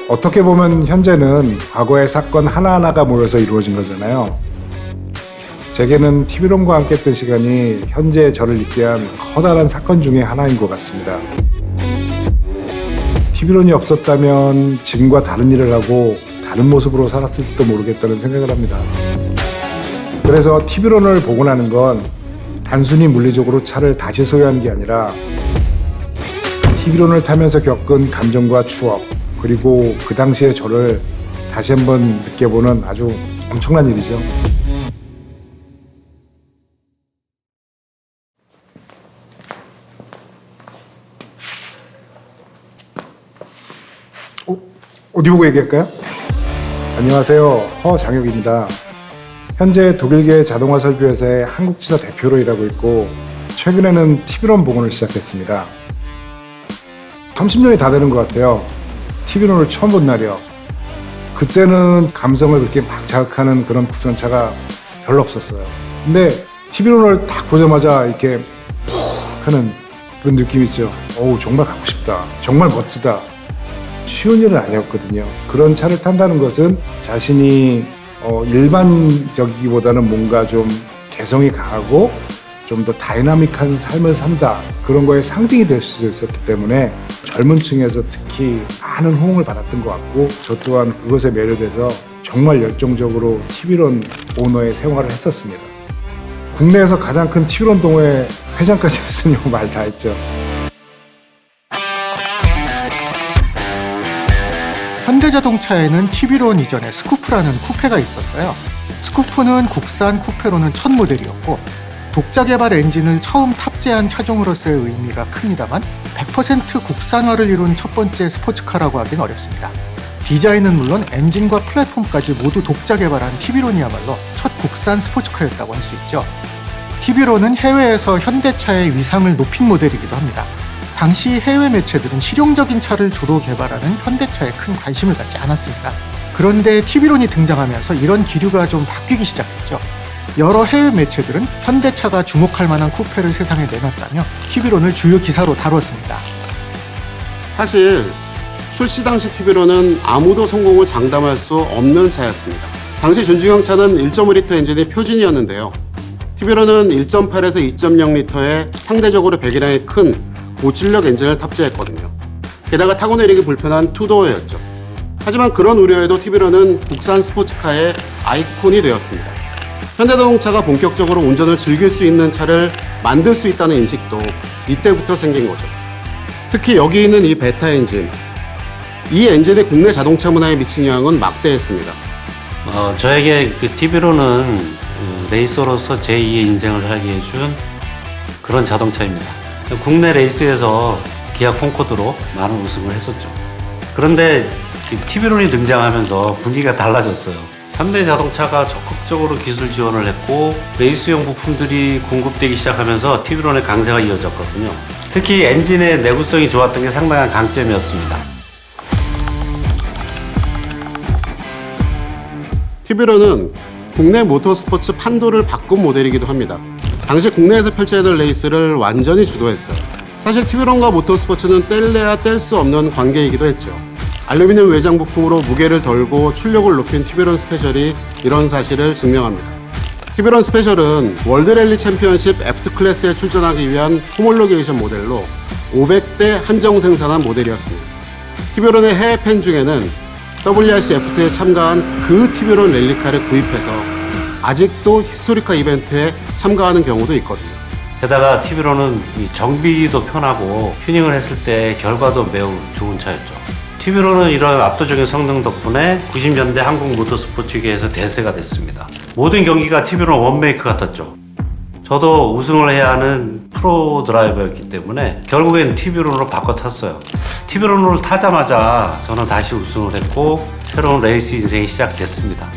어떻게 보면 현재는 과거의 사건 하나하나가 모여서 이루어진 거잖아요. 제게는 TV론과 함께 했던 시간이 현재의 저를 있게 한 커다란 사건 중에 하나인 것 같습니다. TV론이 없었다면 지금과 다른 일을 하고 다른 모습으로 살았을지도 모르겠다는 생각을 합니다. 그래서 TV론을 복원하는 건 단순히 물리적으로 차를 다시 소유하는 게 아니라 TV론을 타면서 겪은 감정과 추억, 그리고 그 당시의 저를 다시 한번 느껴보는 아주 엄청난 일이죠. 어디 보고 얘기할까요? 안녕하세요. 허장혁입니다. 현재 독일계 자동화 설비회사의 한국지사 대표로 일하고 있고 최근에는 TV론 복원을 시작했습니다. 30년이 다 되는 것 같아요. TV론을 처음 본 날이요. 그때는 감성을 그렇게 막 자극하는 그런 국산차가 별로 없었어요. 근데 TV론을 딱 보자마자 이렇게 푹 하는 그런 느낌 있죠. 어우, 정말 갖고 싶다. 정말 멋지다. 쉬운 일은 아니었거든요. 그런 차를 탄다는 것은 자신이 일반적이기보다는 뭔가 좀 개성이 강하고 좀 더 다이나믹한 삶을 산다, 그런 거에 상징이 될 수 있었기 때문에 젊은 층에서 특히 많은 호응을 받았던 것 같고, 저 또한 그것에 매료돼서 정말 열정적으로 TV론 오너의 생활을 했었습니다. 국내에서 가장 큰 TV론 동호회 회장까지 했으니 말 다 했죠. 현대자동차에는 TV론 이전에 스쿠프라는 쿠페가 있었어요. 스쿠프는 국산 쿠페로는 첫 모델이었고 독자 개발 엔진을 처음 탑재한 차종으로서의 의미가 큽니다만 100% 국산화를 이룬 첫 번째 스포츠카라고 하긴 어렵습니다. 디자인은 물론 엔진과 플랫폼까지 모두 독자 개발한 TV론이야말로 첫 국산 스포츠카였다고 할 수 있죠. TV론은 해외에서 현대차의 위상을 높인 모델이기도 합니다. 당시 해외 매체들은 실용적인 차를 주로 개발하는 현대차에 큰 관심을 갖지 않았습니다. 그런데 TV론이 등장하면서 이런 기류가 좀 바뀌기 시작했죠. 여러 해외 매체들은 현대차가 주목할 만한 쿠페를 세상에 내놨다며 TV론을 주요 기사로 다뤘습니다. 사실 출시 당시 TV론은 아무도 성공을 장담할 수 없는 차였습니다. 당시 준중형 차는 1.5L 엔진이 표준이었는데요. TV론은 1.8에서 2.0L의 상대적으로 배기량이 큰 고출력 엔진을 탑재했거든요. 게다가 타고 내리기 불편한 투도어였죠. 하지만 그런 우려에도 TV론은 국산 스포츠카의 아이콘이 되었습니다. 현대자동차가 본격적으로 운전을 즐길 수 있는 차를 만들 수 있다는 인식도 이때부터 생긴 거죠. 특히 여기 있는 이 베타 엔진, 이 엔진이 국내 자동차 문화에 미친 영향은 막대했습니다. 저에게 그 TV론은 레이서로서 제2의 인생을 살게 해준 그런 자동차입니다. 국내 레이스에서 기아 콩코드로 많은 우승을 했었죠. 그런데 TV론이 등장하면서 분위기가 달라졌어요. 현대자동차가 적극적으로 기술 지원을 했고 레이스용 부품들이 공급되기 시작하면서 TV론의 강세가 이어졌거든요. 특히 엔진의 내구성이 좋았던 게 상당한 강점이었습니다. TV론은 국내 모터스포츠 판도를 바꾼 모델이기도 합니다. 당시 국내에서 펼쳐야 될 레이스를 완전히 주도했어요. 사실 TV론과 모터스포츠는 뗄래야 뗄 수 없는 관계이기도 했죠. 알루미늄 외장 부품으로 무게를 덜고 출력을 높인 TV론 스페셜이 이런 사실을 증명합니다. TV론 스페셜은 월드랠리 챔피언십 F2 클래스에 출전하기 위한 호몰로게이션 모델로 500대 한정 생산한 모델이었습니다. TV론의 해외 팬 중에는 WRC F2에 참가한 그 TV론 랠리카를 구입해서 아직도 히스토리카 이벤트에 참가하는 경우도 있거든요. 게다가 TV론은 정비도 편하고 튜닝을 했을 때 결과도 매우 좋은 차였죠. TV론은 이런 압도적인 성능 덕분에 90년대 한국 모터스포츠계에서 대세가 됐습니다. 모든 경기가 TV론 원메이크 같았죠. 저도 우승을 해야 하는 프로 드라이버였기 때문에 결국엔 TV론으로 바꿔 탔어요. TV론으로 타자마자 저는 다시 우승을 했고 새로운 레이스 인생이 시작됐습니다.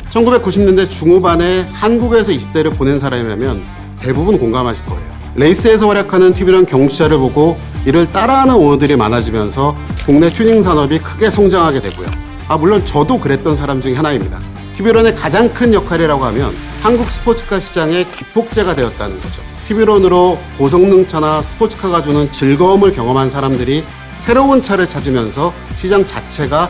1990년대 중후반에 한국에서 20대를 보낸 사람이라면 대부분 공감하실 거예요. 레이스에서 활약하는 TV론 경주차를 보고 이를 따라하는 오너들이 많아지면서 국내 튜닝 산업이 크게 성장하게 되고요. 물론 저도 그랬던 사람 중에 하나입니다. TV론의 가장 큰 역할이라고 하면 한국 스포츠카 시장의 기폭제가 되었다는 거죠. TV론으로 고성능차나 스포츠카가 주는 즐거움을 경험한 사람들이 새로운 차를 찾으면서 시장 자체가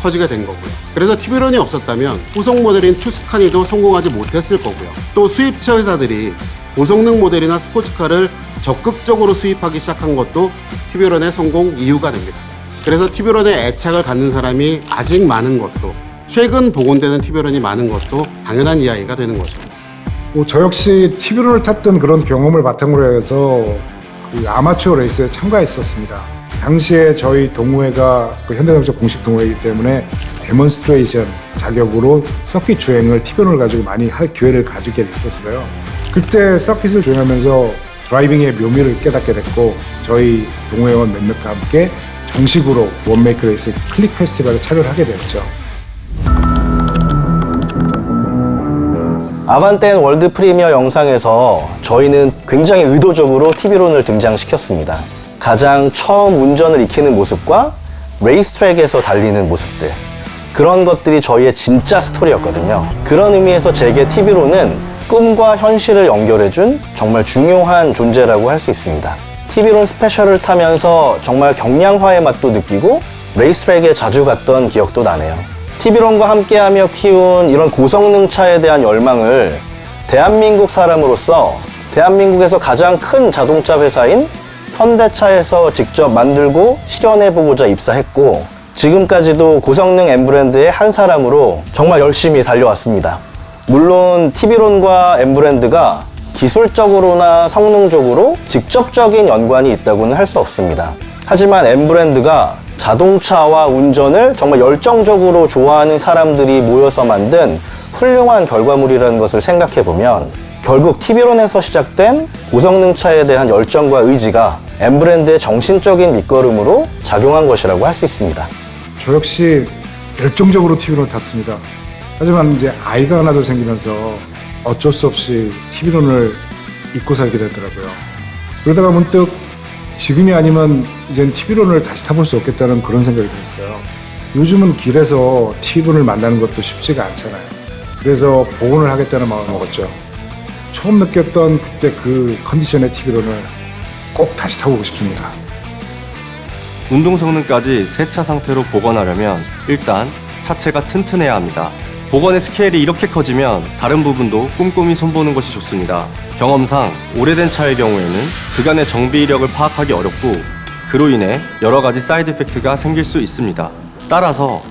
퍼지게 된 거고요. 그래서 티비론이 없었다면 후속 모델인 투스카니도 성공하지 못했을 거고요. 또 수입차 회사들이 고성능 모델이나 스포츠카를 적극적으로 수입하기 시작한 것도 티비론의 성공 이유가 됩니다. 그래서 티비론에 애착을 갖는 사람이 아직 많은 것도, 최근 복원되는 티비론이 많은 것도 당연한 이야기가 되는 거죠. 저 역시 티비론을 탔던 그런 경험을 바탕으로 해서 그 아마추어 레이스에 참가했었습니다. 당시에 저희 동호회가 그 현대자동차 공식 동호회이기 때문에 데몬스트레이션 자격으로 서킷 주행을 티비론을 가지고 많이 할 기회를 가지게 됐었어요. 그때 서킷을 주행하면서 드라이빙의 묘미를 깨닫게 됐고, 저희 동호회원 몇몇과 함께 정식으로 원메이크 레이스 클릭 페스티벌에 참여를 하게 됐죠. 아반떼 월드 프리미어 영상에서 저희는 굉장히 의도적으로 티비론을 등장시켰습니다. 가장 처음 운전을 익히는 모습과 레이스트랙에서 달리는 모습들, 그런 것들이 저희의 진짜 스토리였거든요. 그런 의미에서 제게 티비론은 꿈과 현실을 연결해준 정말 중요한 존재라고 할 수 있습니다. 티비론 스페셜을 타면서 정말 경량화의 맛도 느끼고 레이스트랙에 자주 갔던 기억도 나네요. 티비론과 함께하며 키운 이런 고성능 차에 대한 열망을 대한민국 사람으로서 대한민국에서 가장 큰 자동차 회사인 현대차에서 직접 만들고 실현해보고자 입사했고, 지금까지도 고성능 M브랜드의 한 사람으로 정말 열심히 달려왔습니다. 물론 티비론과 M브랜드가 기술적으로나 성능적으로 직접적인 연관이 있다고는 할 수 없습니다. 하지만 M브랜드가 자동차와 운전을 정말 열정적으로 좋아하는 사람들이 모여서 만든 훌륭한 결과물이라는 것을 생각해보면 결국 티비론에서 시작된 고성능차에 대한 열정과 의지가 M브랜드의 정신적인 밑거름으로 작용한 것이라고 할 수 있습니다. 저 역시 열정적으로 티비론을 탔습니다. 하지만 이제 아이가 하나 더 생기면서 어쩔 수 없이 티비론을 잊고 살게 되더라고요. 그러다가 문득 지금이 아니면 이젠 티비론을 다시 타볼 수 없겠다는 그런 생각이 들었어요. 요즘은 길에서 티비론을 만나는 것도 쉽지가 않잖아요. 그래서 복원을 하겠다는 마음을 먹었죠. 처음 느꼈던 그때 그 컨디션의 티비론을 꼭 다시 타보고 싶습니다. 운동 성능까지 새 차 상태로 복원하려면 일단 차체가 튼튼해야 합니다. 복원의 스케일이 이렇게 커지면 다른 부분도 꼼꼼히 손보는 것이 좋습니다. 경험상 오래된 차의 경우에는 그간의 정비 이력을 파악하기 어렵고, 그로 인해 여러 가지 사이드 이펙트가 생길 수 있습니다. 따라서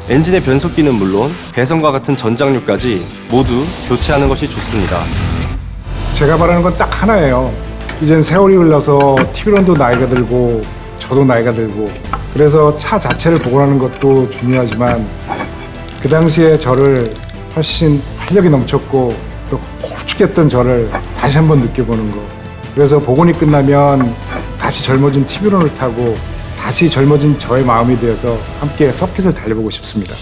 엔진의 변속기는 물론 배선과 같은 전장류까지 모두 교체하는 것이 좋습니다. 제가 바라는 건 딱 하나예요. 이젠 세월이 흘러서 티비론도 나이가 들고 저도 나이가 들고, 그래서 차 자체를 복원하는 것도 중요하지만 그 당시에 저를 훨씬 활력이 넘쳤고 또 홀쭉했던 저를 다시 한번 느껴보는 거. 그래서 복원이 끝나면 다시 젊어진 티비론을 타고 다시 젊어진 저의 마음이 되어서 함께 서킷을 달려보고 싶습니다.